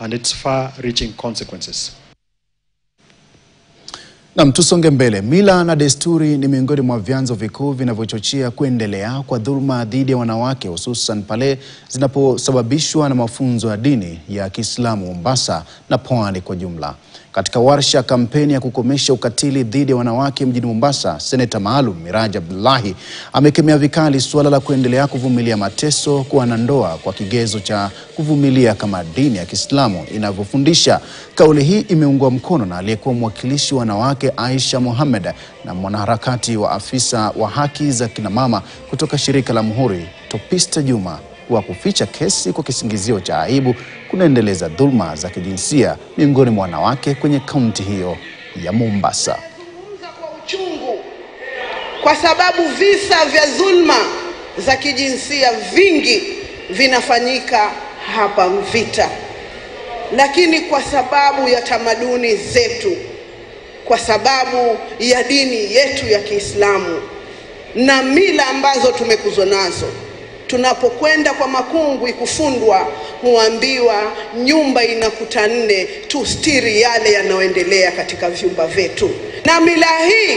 and its far-reaching consequences. Na tusonge mbele. Mila na desturi ni miongoni mwa vyanzo vikuu vinavyochochea kuendelea kwa dhuluma dhidi ya wanawake, hususan pale zinaposababishwa na mafunzo ya dini ya Kiislamu Mombasa na Pwani kwa jumla. Katika warsha kampeni ya kukomesha ukatili dhidi ya wanawake mjini Mombasa, Seneta Maalum Miraji Abdullahi amekemea vikali suala la kuendelea kuvumilia mateso kwa wanandoa kwa kigezo cha kuvumilia kama dini ya Kiislamu inavyofundisha. Kauli hii imeungwa mkono na aliyekuwa mwakilishi wa wanawake Aisha Mohamed na mwanaharakati wa afisa wa haki za kina mama kutoka shirika la Muhuri Topista Juma wa kuficha kesi kwa kisingizio cha aibu kunaendeleza dhulma za kijinsia miongoni mwa wanawake kwenye kaunti hiyo ya Mombasa. Kwa uchungu kwa sababu visa vya dhulma za kijinsia vingi vinafanyika hapa Mvita, lakini kwa sababu ya tamaduni zetu, kwa sababu ya dini yetu ya Kiislamu na mila ambazo tumekuzwa nazo, tunapokwenda kwa makungwi kufundwa huambiwa nyumba inakuta nne, tustiri yale yanayoendelea katika vyumba vyetu. Na mila hii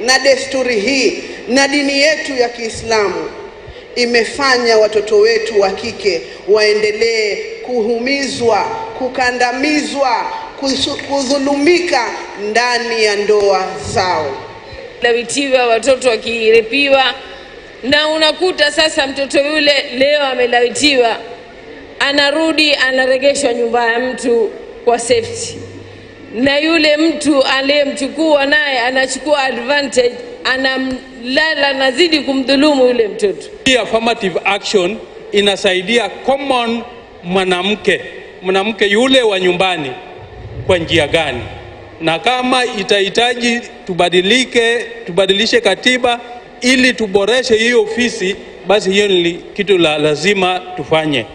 na desturi hii na dini yetu ya Kiislamu imefanya watoto wetu wa kike waendelee kuhumizwa, kukandamizwa, kudhulumika ndani ya ndoa zao. Lawitiwa, watoto wakirepiwa, na unakuta sasa mtoto yule leo amelawitiwa, anarudi anaregeshwa nyumba ya mtu kwa safety, na yule mtu aliyemchukua naye anachukua advantage, anamlala, nazidi kumdhulumu yule mtoto. Affirmative action inasaidia common mwanamke yule wa nyumbani kwa njia gani, na kama itahitaji tubadilishe katiba ili tuboreshe hiyo ofisi, basi hiyo ni kitu lazima tufanye.